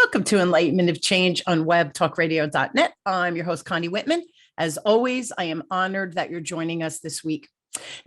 Welcome to Enlightenment of Change on webtalkradio.net. I'm your host, Connie Whitman. As always, I am honored that you're joining us this week.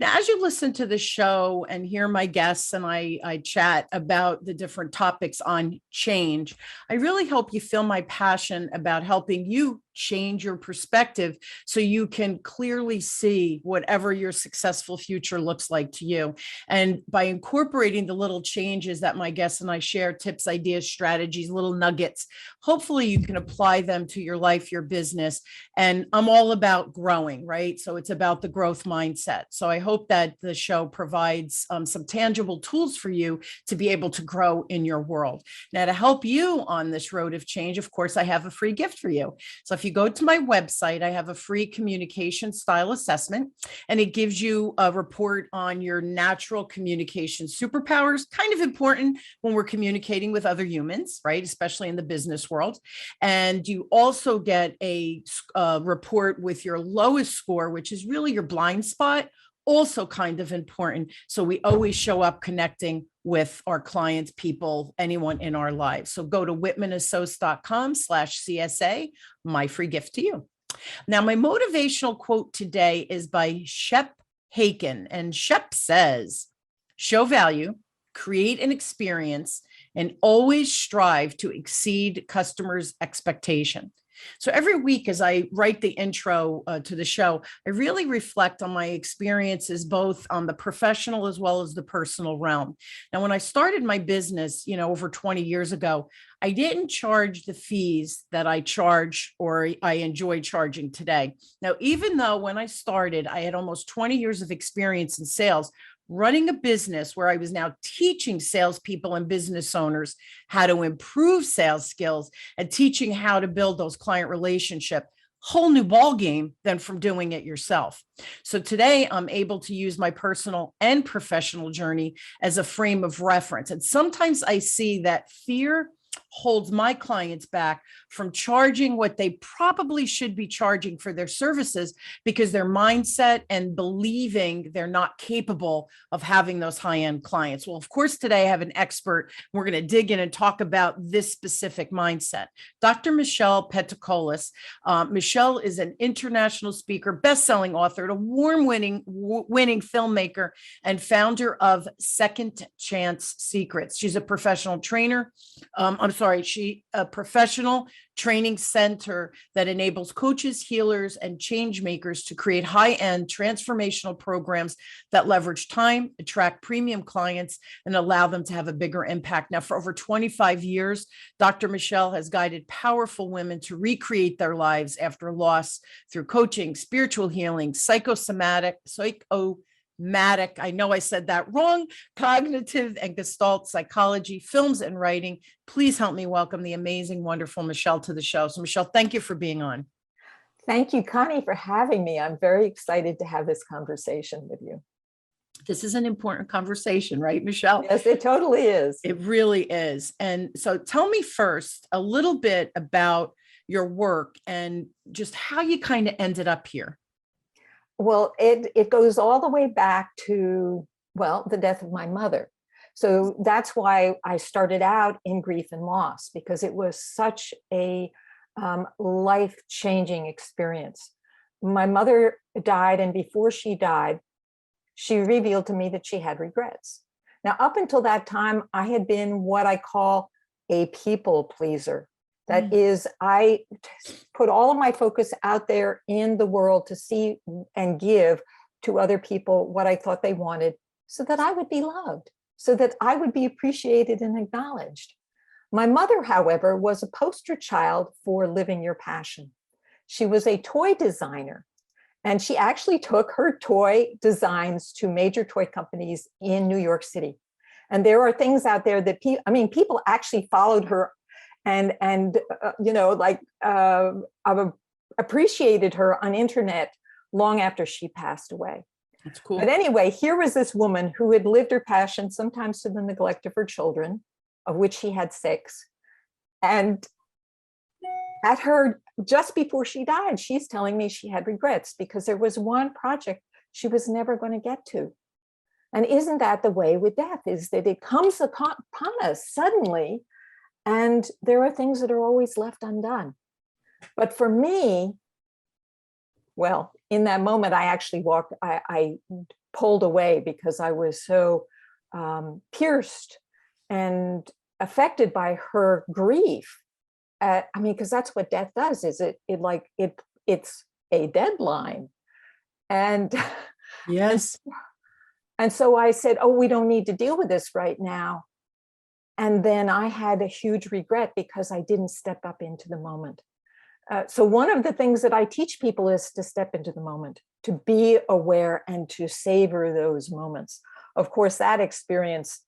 Now, as you listen to the show and hear my guests and I chat about the different topics on change, I really hope you feel my passion about helping you change your perspective so you can clearly see whatever your successful future looks like to you. And by incorporating the little changes that my guests and I share, tips, ideas, strategies, little nuggets, hopefully you can apply them to your life, your business. And I'm all about growing, right? So it's about the growth mindset. So I hope that the show provides some tangible tools for you to be able to grow in your world. Now, to help you on this road of change, of course, I have a free gift for you. So if you go to my website, I have a free communication style assessment, and it gives you a report on your natural communication superpowers, kind of important when we're communicating with other humans, right? Especially in the business world. And you also get a report with your lowest score, which is really your blind spot, also kind of important. So we always show up connecting with our clients, people, anyone in our lives. So go to whitmanassociates.com/CSA, my free gift to you. Now, my motivational quote today is by Shep Hyken. And Shep says, show value, create an experience, and always strive to exceed customers' expectation. So every week as I write the intro to the show, I really reflect on my experiences, both on the professional as well as the personal realm. Now, when I started my business, over 20 years ago, I didn't charge the fees that I charge or I enjoy charging today. Now, even though when I started, I had almost 20 years of experience in sales, running a business where I was now teaching salespeople and business owners how to improve sales skills and teaching how to build those client relationships, whole new ball game than from doing it yourself. So today I'm able to use my personal and professional journey as a frame of reference. And sometimes I see that fear holds my clients back from charging what they probably should be charging for their services because their mindset and believing they're not capable of having those high-end clients. Well, of course, today I have an expert. We're going to dig in and talk about this specific mindset. Dr. Michelle Peticolas. Michelle is an international speaker, best-selling author, award-winning filmmaker, and founder of Second Chance Secrets. She's a professional trainer. A professional training center that enables coaches, healers, and change makers to create high-end transformational programs that leverage time, attract premium clients, and allow them to have a bigger impact. Now, for over 25 years, Dr. Michelle has guided powerful women to recreate their lives after loss through coaching, spiritual healing, I know I said that wrong, cognitive and gestalt psychology, films and writing. Please help me welcome the amazing, wonderful Michelle to the show. So Michelle, thank you for being on. Thank you, Connie, for having me. I'm very excited to have this conversation with you. This is an important conversation, right, Michelle? Yes, it totally is. It really is. And so tell me first a little bit about your work and just how you kind of ended up here. Well, it goes all the way back to, the death of my mother. So that's why I started out in grief and loss, because it was such a life-changing experience. My mother died, and before she died, she revealed to me that she had regrets. Now, up until that time, I had been what I call a people pleaser. That is, I put all of my focus out there in the world to see and give to other people what I thought they wanted so that I would be loved, so that I would be appreciated and acknowledged. My mother, however, was a poster child for living your passion. She was a toy designer, and she actually took her toy designs to major toy companies in New York City. And there are things out there that people actually followed her and appreciated her on internet long after she passed away. That's cool. But anyway, here was this woman who had lived her passion, sometimes to the neglect of her children, of which she had 6. And at her, just before she died, she's telling me she had regrets because there was one project she was never going to get to. And isn't that the way with death, is that it comes upon us suddenly, And there are things that are always left undone. But for me, well, in that moment, I actually I pulled away because I was so pierced and affected by her grief. I mean, because that's what death does, is it's a deadline. And Yes. and so I said, oh, we don't need to deal with this right now. And then I had a huge regret because I didn't step up into the moment. So one of the things that I teach people is to step into the moment, to be aware and to savor those moments. Of course, that experience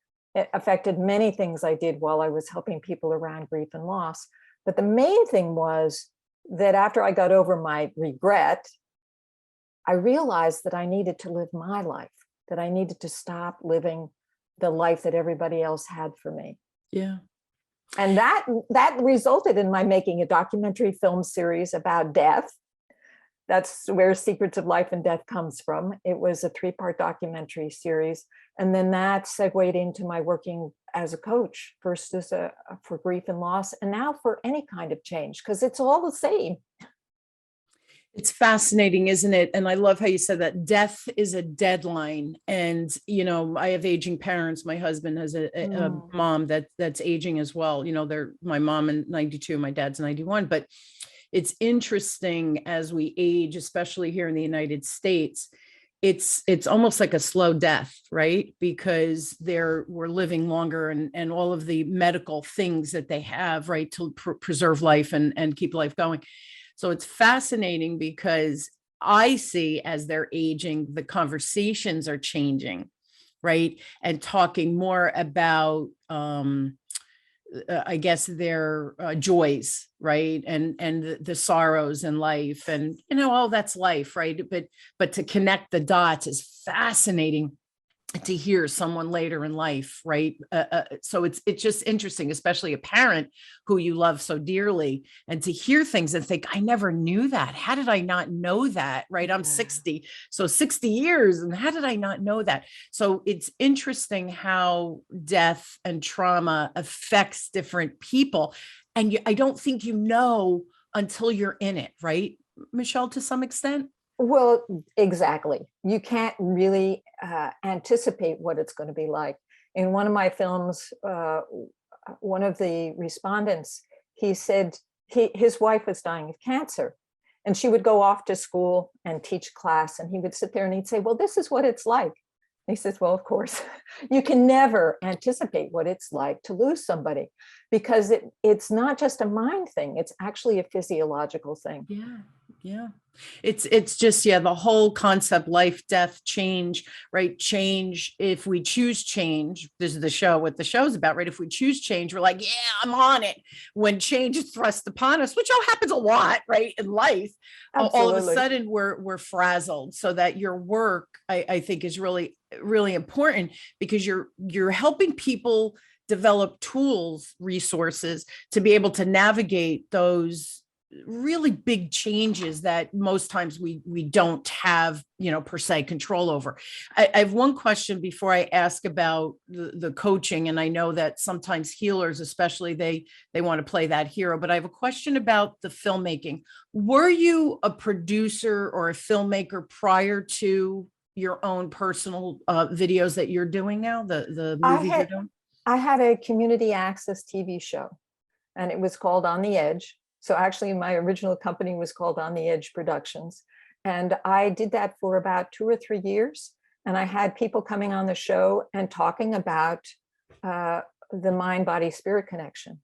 affected many things I did while I was helping people around grief and loss. But the main thing was that after I got over my regret, I realized that I needed to live my life, that I needed to stop living the life that everybody else had for me. Yeah. And that resulted in my making a documentary film series about death. That's where Secrets of Life and Death comes from. It was a 3-part documentary series. And then that segued into my working as a coach, first for grief and loss, and now for any kind of change, because it's all the same. It's fascinating, isn't it? And I love how you said that death is a deadline. And, I have aging parents. My husband has a mom that's aging as well. They're my mom in 92, my dad's 91. But it's interesting as we age, especially here in the United States, it's almost like a slow death, right? Because we're living longer and all of the medical things that they have, right, to preserve life and keep life going. So it's fascinating because I see as they're aging, the conversations are changing, right? And talking more about, I guess, their joys, right? And the sorrows in life, and oh, that's life, right? But to connect the dots is fascinating to hear someone later in life, right? So it's just interesting, especially a parent who you love so dearly, and to hear things and think, I never knew that. How did I not know that? Right? I'm 60, so 60 years, and how did I not know that? So it's interesting how death and trauma affects different people, and I don't think until you're in it, right, Michelle, to some extent. Well, exactly. You can't really anticipate what it's going to be like. In one of my films, one of the respondents, he said his wife was dying of cancer, and she would go off to school and teach class, and he would sit there and he'd say, well, this is what it's like. And he says, well, of course, you can never anticipate what it's like to lose somebody, because it's not just a mind thing. It's actually a physiological thing. Yeah. Yeah. It's just, the whole concept, life, death, change, right? Change. If we choose change, this is what the show's about, right? If we choose change, we're like, yeah, I'm on it. When change is thrust upon us, which all happens a lot, right? In life, all of a sudden we're frazzled. So that your work, I think, is really, really important, because you're helping people develop tools, resources to be able to navigate those really big changes that most times we don't have, per se, control over. I have one question before I ask about the coaching. And I know that sometimes healers, especially, they want to play that hero, but I have a question about the filmmaking. Were you a producer or a filmmaker prior to your own personal videos that you're doing now, the movies you're doing? I had a community access TV show, and it was called On the Edge. So actually, my original company was called On the Edge Productions. And I did that for about 2 or 3 years. And I had people coming on the show and talking about the mind, body, spirit connection.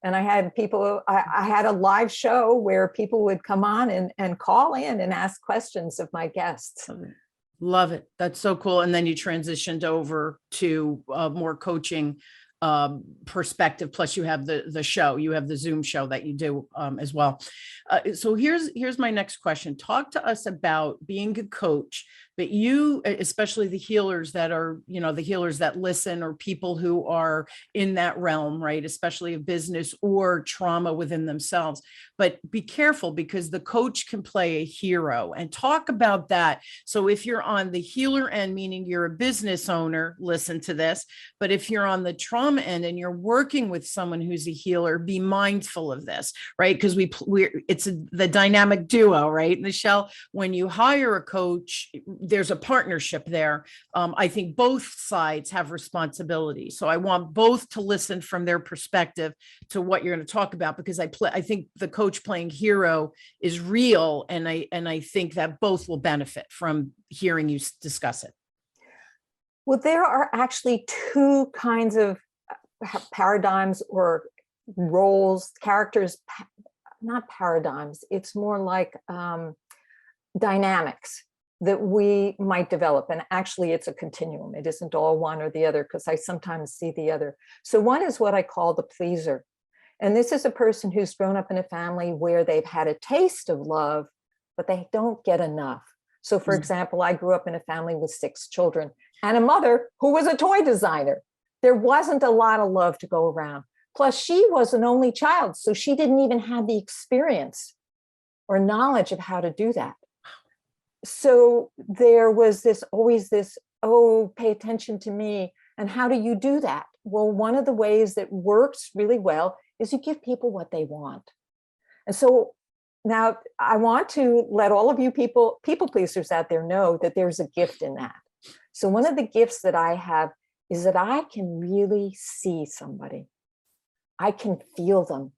And I had people, I had a live show where people would come on and call in and ask questions of my guests. Love it. That's so cool. And then you transitioned over to more coaching perspective. Plus you have the show, you have the Zoom show that you do as well. So here's my next question. Talk to us about being a coach, but you, especially the healers that are, the healers that listen, or people who are in that realm, right? Especially of business or trauma within themselves. But be careful, because the coach can play a hero, and talk about that. So if you're on the healer end, meaning you're a business owner, listen to this. But if you're on the trauma end and you're working with someone who's a healer, be mindful of this, right? Because the dynamic duo, right? Michelle, when you hire a coach, there's a partnership there. I think both sides have responsibility. So I want both to listen from their perspective to what you're going to talk about, because I think the coach playing hero is real. And I think that both will benefit from hearing you discuss it. Well, there are actually two kinds of paradigms or roles, characters, not paradigms. It's more like dynamics that we might develop. And actually, it's a continuum. It isn't all one or the other, because I sometimes see the other. So one is what I call the pleaser. And this is a person who's grown up in a family where they've had a taste of love, but they don't get enough. So for example, I grew up in a family with 6 children and a mother who was a toy designer. There wasn't a lot of love to go around. Plus, she was an only child, so she didn't even have the experience or knowledge of how to do that. So there was always this, oh, pay attention to me. And how do you do that? Well, one of the ways that works really well is you give people what they want. And so now I want to let all of you people pleasers out there know that there's a gift in that. So one of the gifts that I have is that I can really see somebody. I can feel them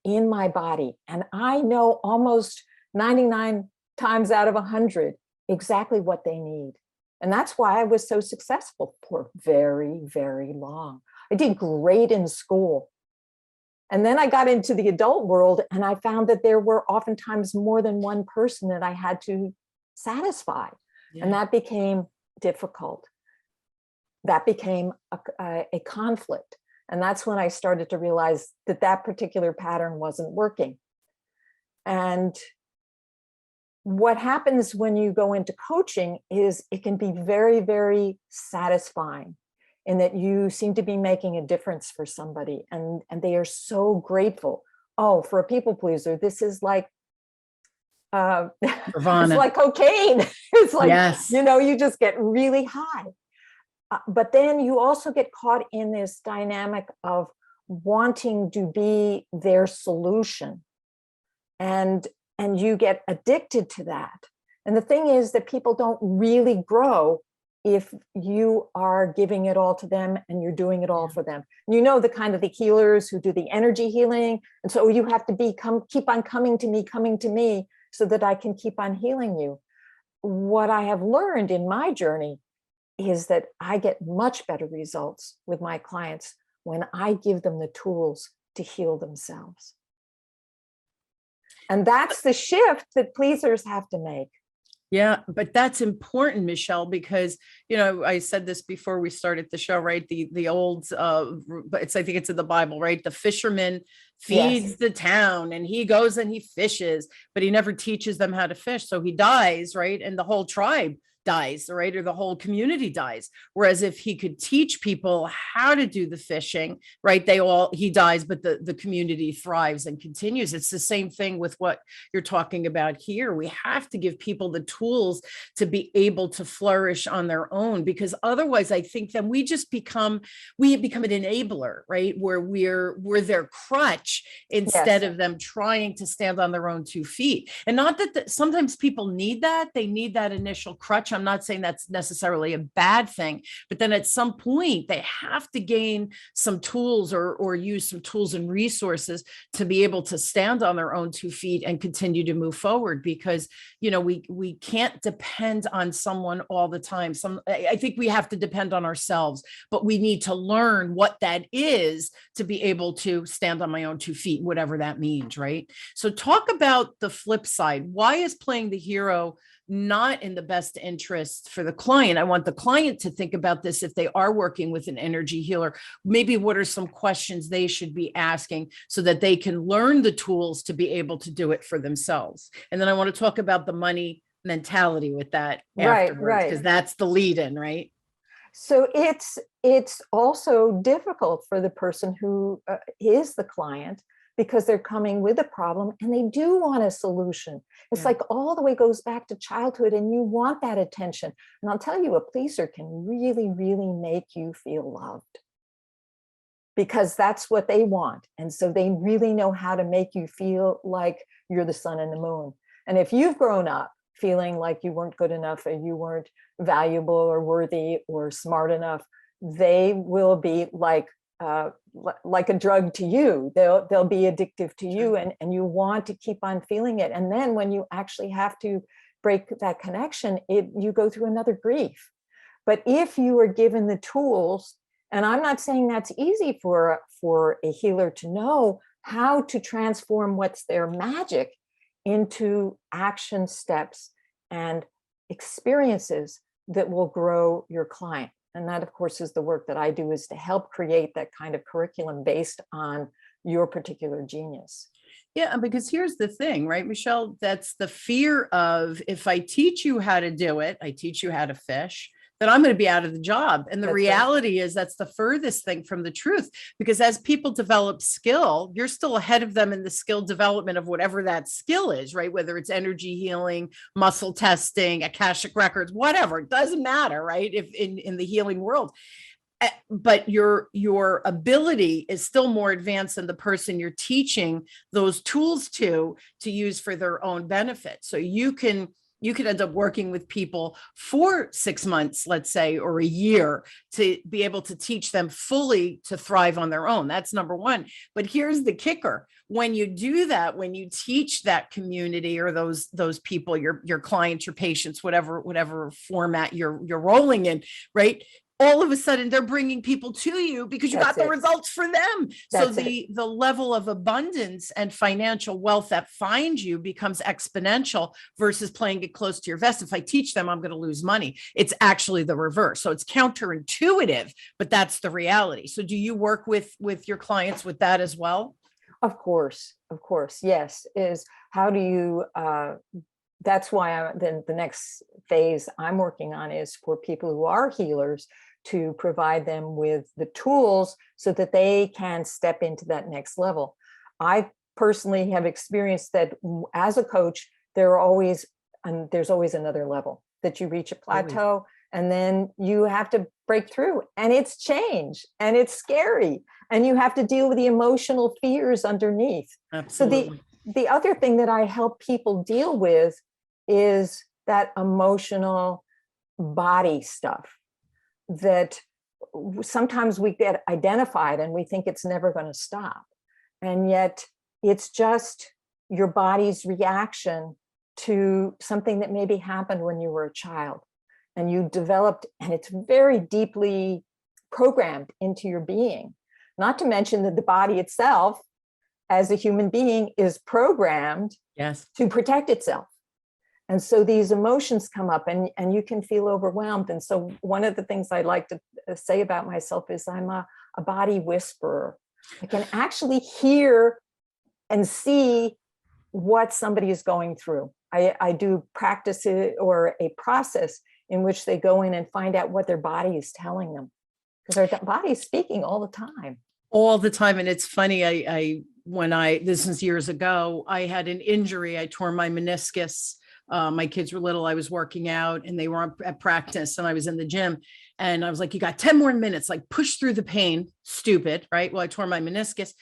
in my body. And I know almost 99 times out of 100 exactly what they need. And that's why I was so successful for very, very long. I did great in school. And then I got into the adult world, and I found that there were oftentimes more than one person that I had to satisfy. Yeah. And that became difficult. That became a conflict. And that's when I started to realize that that particular pattern wasn't working. And what happens when you go into coaching is it can be very, very satisfying, in that you seem to be making a difference for somebody, and they are so grateful. Oh, for a people pleaser, this is like it's like cocaine. It's like, yes. You just get really high. But then you also get caught in this dynamic of wanting to be their solution. And you get addicted to that. And the thing is that people don't really grow if you are giving it all to them and you're doing it all for them. The kind of the healers who do the energy healing. And so you have to keep on coming to me so that I can keep on healing you. What I have learned in my journey is that I get much better results with my clients when I give them the tools to heal themselves. And that's the shift that pleasers have to make. Yeah, but that's important, Michelle, because, I said this before we started the show, right? The old, I think it's in the Bible, right? The fisherman feeds the town, and he goes and he fishes, but he never teaches them how to fish. So he dies, right? And the whole tribe dies, right? Or the whole community dies. Whereas if he could teach people how to do the fishing, right? He dies, but the community thrives and continues. It's the same thing with what you're talking about here. We have to give people the tools to be able to flourish on their own, because otherwise I think then we become an enabler, right? Where we're their crutch instead of them trying to stand on their own 2 feet. And not that sometimes people need that. They need that initial crutch. I'm not saying that's necessarily a bad thing, but then at some point they have to gain some tools or use some tools and resources to be able to stand on their own 2 feet and continue to move forward, because, we can't depend on someone all the time. I think we have to depend on ourselves, but we need to learn what that is to be able to stand on my own 2 feet, whatever that means, right? So talk about the flip side. Why is playing the hero not in the best interest for the client? I want the client to think about this if they are working with an energy healer. Maybe what are some questions they should be asking so that they can learn the tools to be able to do it for themselves? And then I want to talk about the money mentality with that Right, afterwards, right. because that's the lead in, right? So it's also difficult for the person who is the client, because they're coming with a problem and they do want a solution. It's Yeah. like all the way goes back to childhood, and you want that attention. And I'll tell you, a pleaser can really, really make you feel loved, because that's what they want. And so they really know how to make you feel like you're the sun and the moon. And if you've grown up feeling like you weren't good enough, or you weren't valuable or worthy or smart enough, they will be like a drug to you. They'll be addictive to you, and you want to keep on feeling it. And then when you actually have to break that connection, you go through another grief. But if you are given the tools, and I'm not saying that's easy for a healer to know how to transform what's their magic into action steps and experiences that will grow your client. And that, of course, is the work that I do, is to help create that kind of curriculum based on your particular genius. Yeah, because here's the thing, right, Michelle? That's the fear of, if I teach you how to do it, I teach you how to fish, then I'm going to be out of the job. And the That's reality is that's the furthest thing from the truth, because as people develop skill, you're still ahead of them in the skill development of whatever that skill is, right? Whether it's energy healing, muscle testing, Akashic records, whatever, it doesn't matter, right? If in the healing world. But your ability is still more advanced than the person you're teaching those tools to use for their own benefit. So you could end up working with people for 6 months, let's say, or a year, to be able to teach them fully to thrive on their own. That's number one. But here's the kicker. When you do that, when you teach that community, or those people, your clients, your patients, whatever format you're rolling in, right? All of a sudden they're bringing people to you because you got the results for them. So the level of abundance and financial wealth that finds you becomes exponential versus playing it close to your vest. If I teach them, I'm going to lose money. It's actually the reverse. So it's counterintuitive, but that's the reality. So do you work with your clients with that as well? Of course. Yes. Is how do you, that's why the next phase I'm working on is for people who are healers, to provide them with the tools so that they can step into that next level. I personally have experienced that as a coach, there's always another level, that you reach a plateau and then you have to break through, and it's change and it's scary, and you have to deal with the emotional fears underneath. Absolutely. So the other thing that I help people deal with is that emotional body stuff that sometimes we get identified and we think it's never going to stop. And yet it's just your body's reaction to something that maybe happened when you were a child, and you developed, and it's very deeply programmed into your being. Not to mention that the body itself, as a human being, is programmed to protect itself. And so these emotions come up, and you can feel overwhelmed. And so one of the things I like to say about myself is I'm a body whisperer. I can actually hear and see what somebody is going through. I do practice it, or a process in which they go in and find out what their body is telling them, because our body is speaking all the time. All the time. And it's funny, this was years ago, I had an injury. I tore my meniscus. My kids were little. I was working out and they were at practice, and I was in the gym, and I was like, you got 10 more minutes, like push through the pain. Stupid, right? Well, I tore my meniscus.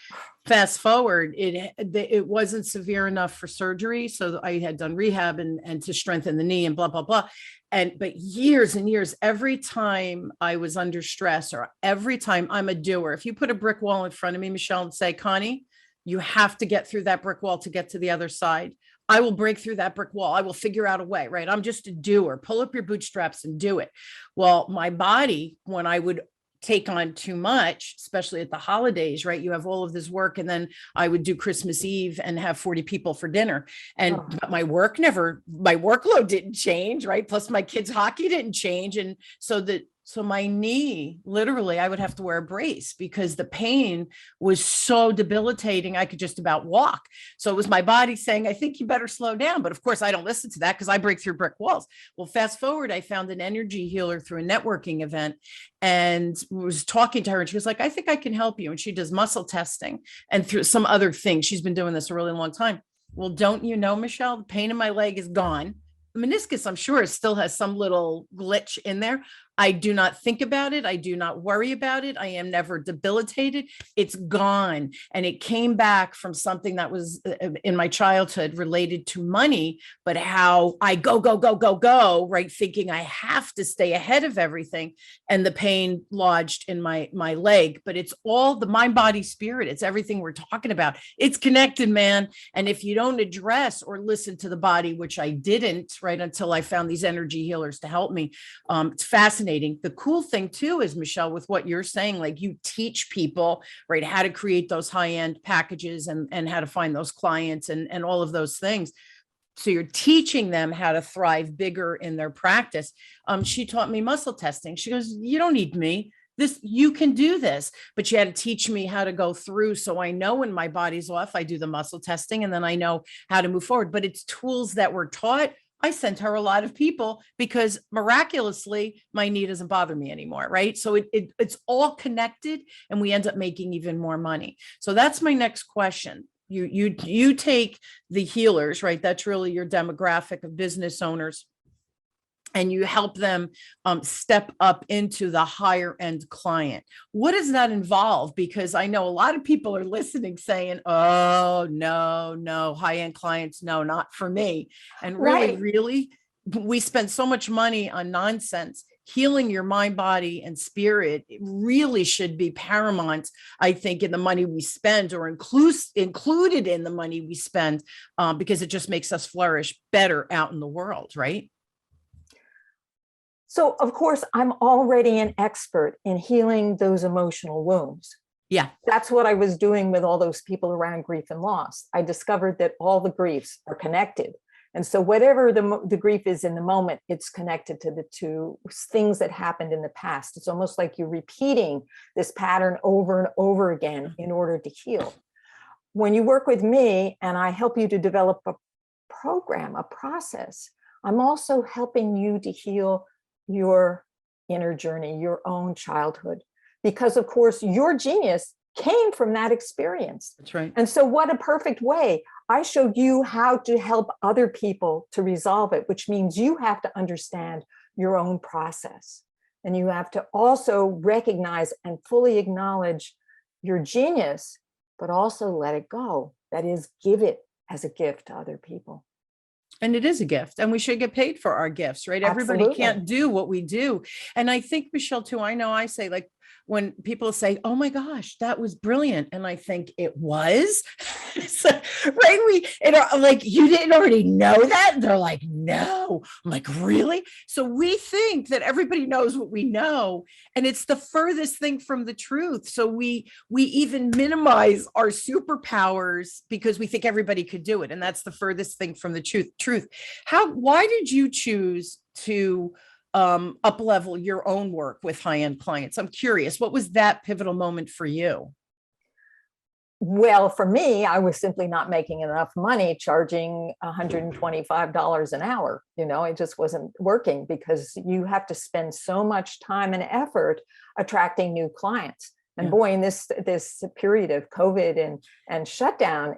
Fast forward, it wasn't severe enough for surgery. So I had done rehab and to strengthen the knee and blah, blah, blah. But years and years, every time I was under stress, or every time, I'm a doer. If you put a brick wall in front of me, Michelle, and say, Connie, you have to get through that brick wall to get to the other side, I will break through that brick wall. I will figure out a way, right? I'm just a doer. Pull up your bootstraps and do it. Well, my body, when I would take on too much, especially at the holidays, right? You have all of this work, and then I would do Christmas Eve and have 40 people for dinner. And my workload didn't change, right? Plus my kids' hockey didn't change. And so So my knee, literally, I would have to wear a brace because the pain was so debilitating. I could just about walk. So it was my body saying, I think you better slow down. But of course, I don't listen to that because I break through brick walls. Well, fast forward, I found an energy healer through a networking event and was talking to her. And she was like, I think I can help you. And she does muscle testing and through some other things. She's been doing this a really long time. Well, don't you know, Michelle, the pain in my leg is gone. The meniscus, I'm sure, still has some little glitch in there. I do not think about it. I do not worry about it. I am never debilitated. It's gone. And it came back from something that was in my childhood related to money, but how I go, right? Thinking I have to stay ahead of everything. And the pain lodged in my leg, but it's all the mind, body, spirit. It's everything we're talking about. It's connected, man. And if you don't address or listen to the body, which I didn't, right, until I found these energy healers to help me, it's fascinating. The cool thing too is, Michelle, with what you're saying, like you teach people, right, how to create those high-end packages and how to find those clients and all of those things. So you're teaching them how to thrive bigger in their practice. She taught me muscle testing. She goes, you don't need me. You can do this, but you had to teach me how to go through. So I know when my body's off, I do the muscle testing and then I know how to move forward, but it's tools that were taught. I sent her a lot of people because miraculously my knee doesn't bother me anymore. Right. So it's all connected and we end up making even more money. So that's my next question. You take the healers, right? That's really your demographic of business owners. And you help them step up into the higher end client. What does that involve? Because I know a lot of people are listening saying, oh, no, high end clients, no, not for me. And really, we spend so much money on nonsense. Healing your mind, body, and spirit really should be paramount, I think, in the money we spend or included in the money we spend, because it just makes us flourish better out in the world, right? So, of course, I'm already an expert in healing those emotional wounds. Yeah. That's what I was doing with all those people around grief and loss. I discovered that all the griefs are connected. And so whatever the grief is in the moment, it's connected to the two things that happened in the past. It's almost like you're repeating this pattern over and over again in order to heal. When you work with me and I help you to develop a program, a process, I'm also helping you to heal your inner journey, your own childhood, because of course your genius came from that experience. That's right. And so what a perfect way. I showed you how to help other people to resolve it, which means you have to understand your own process. And you have to also recognize and fully acknowledge your genius, but also let it go. That is, give it as a gift to other people. And it is a gift and we should get paid for our gifts, right? Everybody Absolutely. can't do what we do. And I think, Michelle, too, I know I say, like, when people say, oh my gosh, that was brilliant. And I think it was, so, right? Like, you didn't already know that? And they're like, no. I'm like, really? So we think that everybody knows what we know. And it's the furthest thing from the truth. So we even minimize our superpowers because we think everybody could do it. And that's the furthest thing from the truth. Why did you choose to up level your own work with high-end clients? I'm curious, what was that pivotal moment for you? Well, for me, I was simply not making enough money charging $125 an hour. It just wasn't working because you have to spend so much time and effort attracting new clients. And boy, in this period of COVID and shutdown,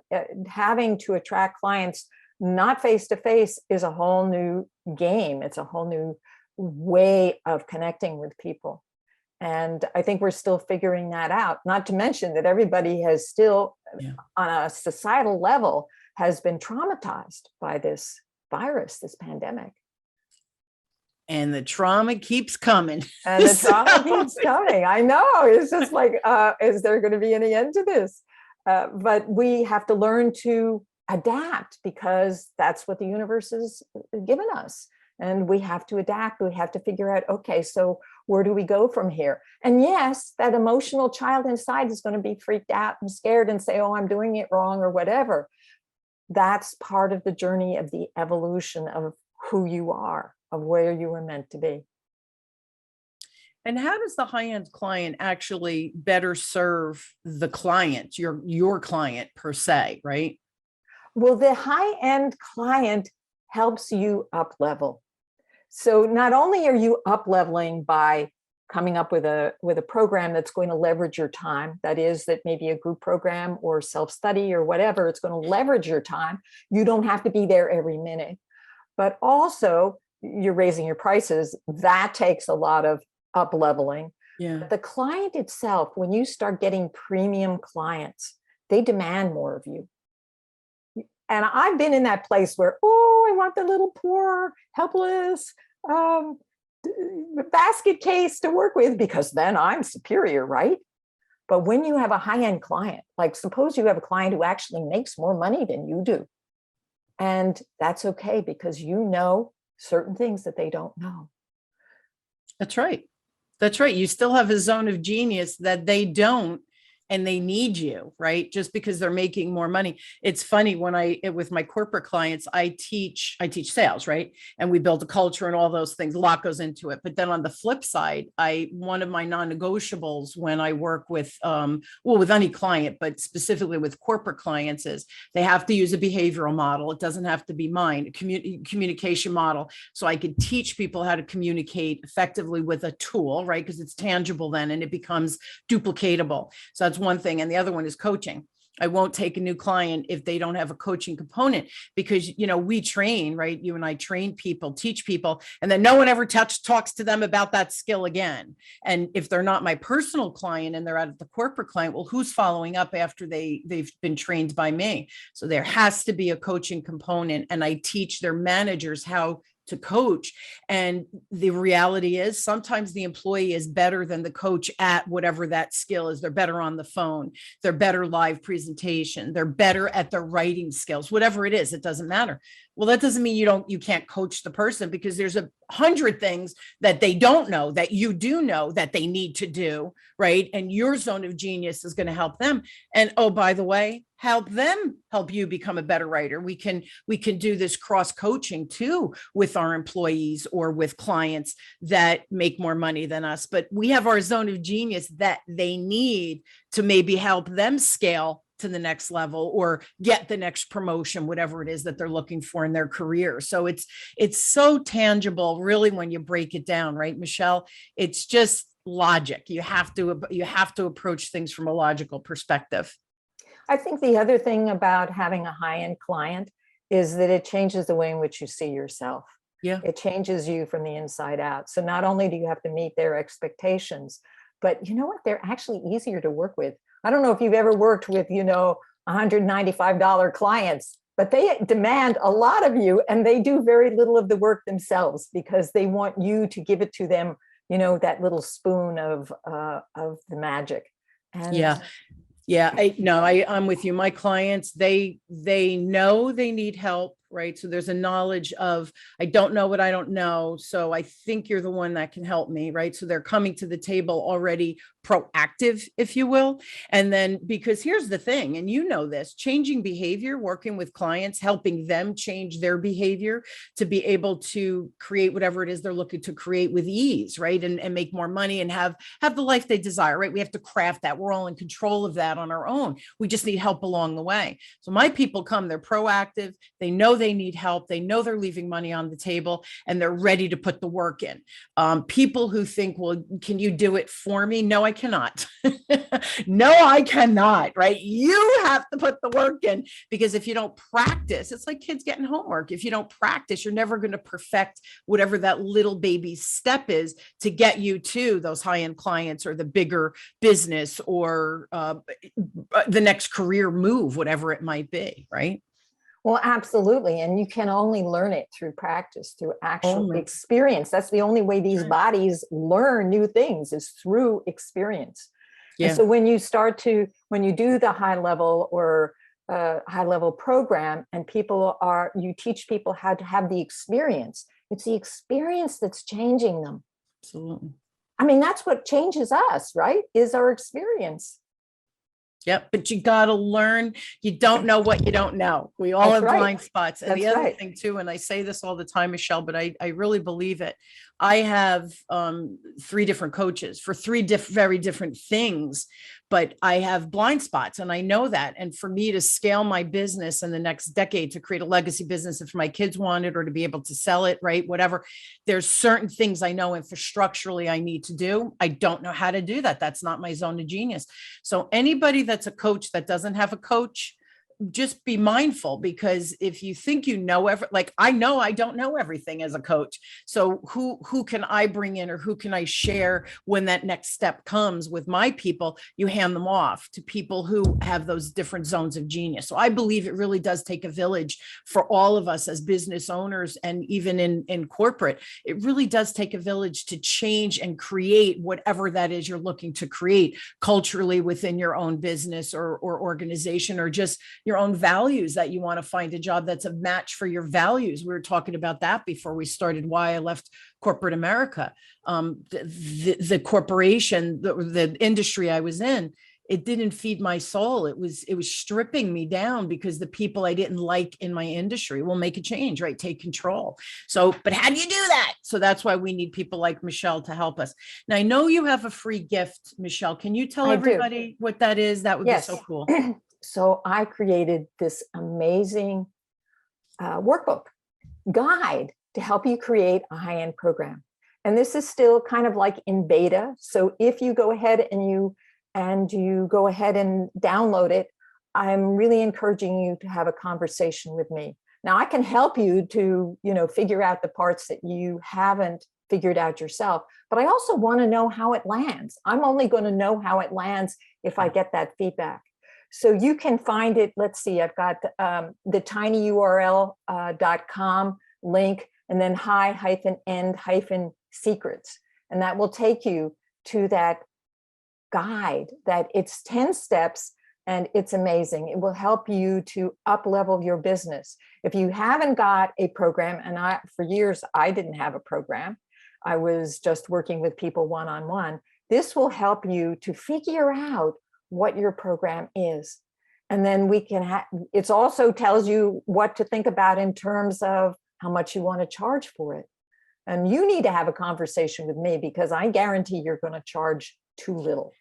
having to attract clients not face-to-face is a whole new game. It's a whole new way of connecting with people. And I think we're still figuring that out, not to mention that everybody has still, on a societal level, has been traumatized by this virus, this pandemic. And the trauma keeps coming. And the trauma keeps coming. I know. It's just like, is there going to be any end to this? But we have to learn to adapt because that's what the universe has given us. And we have to adapt. We have to figure out, okay, so where do we go from here? And yes, that emotional child inside is going to be freaked out and scared and say, oh, I'm doing it wrong or whatever. That's part of the journey of the evolution of who you are, of where you were meant to be. And how does the high-end client actually better serve the client, your client per se, right? Well, the high-end client helps you up level. So not only are you up leveling by coming up with a program that's going to leverage your time, that is, that maybe a group program or self-study or whatever, it's going to leverage your time. You don't have to be there every minute. But also, you're raising your prices. That takes a lot of up leveling. Yeah. The client itself, when you start getting premium clients, they demand more of you. And I've been in that place where, oh, I want the little poor, helpless basket case to work with, because then I'm superior, right? But when you have a high-end client, like suppose you have a client who actually makes more money than you do, and that's okay because you know certain things that they don't know. That's right. That's right. You still have a zone of genius that they don't, and they need you, right? Just because they're making more money. It's funny when with my corporate clients, I teach sales, right? And we build a culture and all those things. A lot goes into it. But then on the flip side, one of my non-negotiables when I work with, with any client, but specifically with corporate clients, is they have to use a behavioral model. It doesn't have to be mine, a communication model. So I could teach people how to communicate effectively with a tool, right? Because it's tangible then and it becomes duplicatable. So that's one thing. And the other one is coaching. I won't take a new client if they don't have a coaching component, because, we train, right? You and I train people, teach people, and then no one ever talks to them about that skill again. And if they're not my personal client and they're out at the corporate client, well, who's following up after they've been trained by me? So there has to be a coaching component, and I teach their managers how to coach. And the reality is sometimes the employee is better than the coach at whatever that skill is. They're better on the phone. They're better live presentation. They're better at their writing skills, whatever it is, it doesn't matter. Well, that doesn't mean you can't coach the person, because there's 100 things that they don't know that you do know that they need to do, right? And your zone of genius is going to help them. And oh, by the way, help them help you become a better writer. We can do this cross coaching too with our employees or with clients that make more money than us, but we have our zone of genius that they need to maybe help them scale to the next level or get the next promotion, whatever it is that they're looking for in their career. So it's so tangible, really, when you break it down, right, Michelle? It's just logic. You have to approach things from a logical perspective. I think the other thing about having a high-end client is that it changes the way in which you see yourself. Yeah. It changes you from the inside out. So not only do you have to meet their expectations, but you know what? They're actually easier to work with. I don't know if you've ever worked with, $195 clients, but they demand a lot of you, and they do very little of the work themselves because they want you to give it to them, that little spoon of the magic. And yeah, I'm with you. My clients, they know they need help, right? So there's a knowledge of, I don't know what I don't know. So I think you're the one that can help me, right? So they're coming to the table already proactive, if you will. And then, because here's the thing, and this, changing behavior, working with clients, helping them change their behavior to be able to create whatever it is they're looking to create with ease, right? And make more money and have the life they desire, right? We have to craft that. We're all in control of that on our own. We just need help along the way. So my people come, they're proactive. They know they need help. They know they're leaving money on the table, and they're ready to put the work in. People who think, well, can you do it for me? No, I cannot. No, I cannot, right? You have to put the work in, because if you don't practice, it's like kids getting homework. If you don't practice, you're never going to perfect whatever that little baby step is to get you to those high-end clients or the bigger business or the next career move, whatever it might be, right? Well, absolutely. And you can only learn it through practice, through actual experience. That's the only way these bodies learn new things, is through experience. Yeah. And so when you do the high level or high level program, and you teach people how to have the experience, it's the experience that's changing them. Absolutely. I mean, that's what changes us, right? Is our experience. Yep. But you got to learn. You don't know what you don't know. We all have blind spots. And the other thing too, and I say this all the time, Michelle, but I really believe it. I have 3 different coaches for 3 very different things, but I have blind spots and I know that. And for me to scale my business in the next decade, to create a legacy business, if my kids want it or to be able to sell it, right, whatever, there's certain things I know infrastructurally I need to do. I don't know how to do that. That's not my zone of genius. So anybody that's a coach that doesn't have a coach, just be mindful, because if you think you know like I know I don't know everything as a coach. So who can I bring in, or who can I share when that next step comes with my people? You hand them off to people who have those different zones of genius. So I believe it really does take a village for all of us as business owners, and even in corporate, it really does take a village to change and create whatever that is you're looking to create culturally within your own business or organization, or just your own values, that you want to find a job that's a match for your values. We were talking about that before we started, why I left corporate America. The corporation, the industry I was in, it didn't feed my soul. It was stripping me down, because the people I didn't like in my industry will make a change, right? Take control. So, but how do you do that? So that's why we need people like Michelle to help us. Now, I know you have a free gift, Michelle. Can you tell everybody what that is? That would be so cool. So I created this amazing workbook guide to help you create a high-end program. And this is still kind of like in beta. So if you go ahead and you go ahead and download it, I'm really encouraging you to have a conversation with me. Now, I can help you to, figure out the parts that you haven't figured out yourself, but I also want to know how it lands. I'm only going to know how it lands if I get that feedback. So you can find it. Let's see, I've got the tinyurl.com link, and then high-end-secrets. And that will take you to that guide, that it's 10 steps, and it's amazing. It will help you to up-level your business. If you haven't got a program, and for years, I didn't have a program. I was just working with people one-on-one. This will help you to figure out what your program is. And then we can it also tells you what to think about in terms of how much you want to charge for it. And you need to have a conversation with me, because I guarantee you're going to charge too little.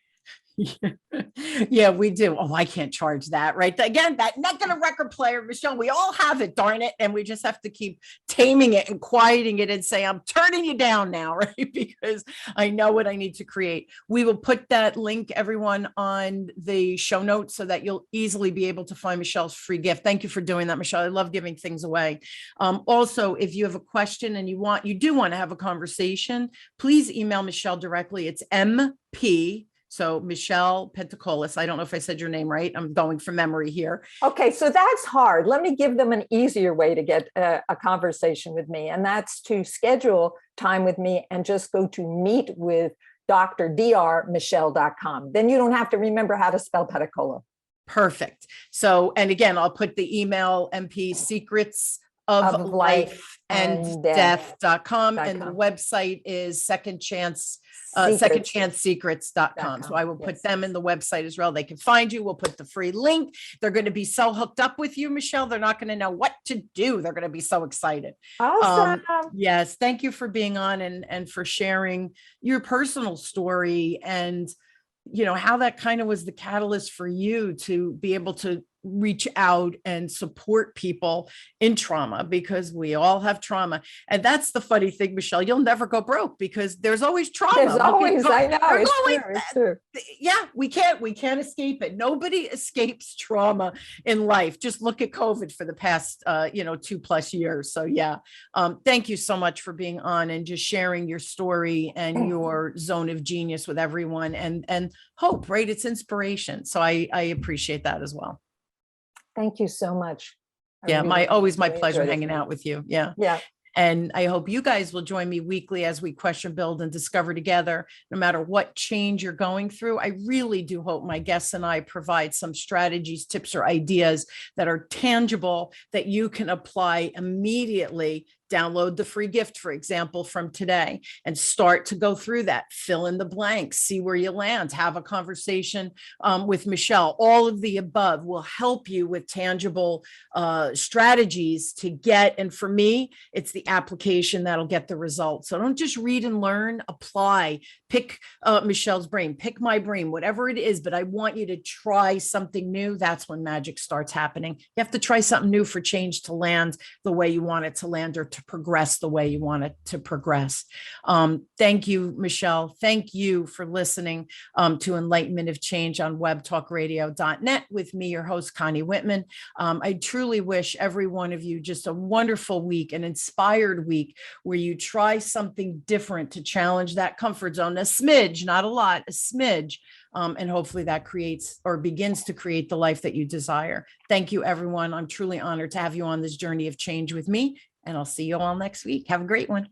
Yeah, we do. Oh, I can't charge that, right? Again, that neck and a record player, Michelle, we all have it, darn it. And we just have to keep taming it and quieting it and say, I'm turning you down now, right? Because I know what I need to create. We will put that link, everyone, on the show notes so that you'll easily be able to find Michelle's free gift. Thank you for doing that, Michelle. I love giving things away. Also, if you have a question and you do want to have a conversation, please email Michelle directly. It's MP. So Michelle Peticolas, I don't know if I said your name right. I'm going from memory here. Okay, so that's hard. Let me give them an easier way to get a conversation with me. And that's to schedule time with me and just go to meetwithdrmichelle.com. Then you don't have to remember how to spell Peticola. Perfect. So, and again, I'll put the email MP secrets of life and death.com. And the website is secondchancesecrets.com. So I will put them in the website as well. They can find you. We'll put the free link. They're going to be so hooked up with you, Michelle. They're not going to know what to do. They're going to be so excited. Awesome. Yes. Thank you for being on and for sharing your personal story, and how that kind of was the catalyst for you to be able to reach out and support people in trauma, because we all have trauma. And that's the funny thing, Michelle, you'll never go broke, because there's always trauma. There's always, I know, it's true. Yeah, we can't escape it. Nobody escapes trauma in life. Just look at COVID for the past, 2+ years. So yeah, thank you so much for being on and just sharing your story and your zone of genius with everyone, and hope, right? It's inspiration. So I appreciate that as well. Thank you so much. Always my pleasure hanging out with you. Yeah. Yeah. And I hope you guys will join me weekly as we question, build, and discover together, no matter what change you're going through. I really do hope my guests and I provide some strategies, tips, or ideas that are tangible that you can apply immediately download the free gift, for example, from today, and start to go through that, fill in the blanks, see where you land, have a conversation with Michelle. All of the above will help you with tangible strategies to get. And for me, it's the application that'll get the results. So don't just read and learn, apply, pick Michelle's brain, pick my brain, whatever it is. But I want you to try something new. That's when magic starts happening. You have to try something new for change to land the way you want it to land, or to progress the way you want it to progress. Thank you, Michelle. Thank you for listening to Enlightenment of Change on webtalkradio.net with me, your host, Connie Whitman. I truly wish every one of you just a wonderful week, an inspired week, where you try something different to challenge that comfort zone, a smidge, not a lot, a smidge. And hopefully that creates or begins to create the life that you desire. Thank you, everyone. I'm truly honored to have you on this journey of change with me, and I'll see you all next week. Have a great one.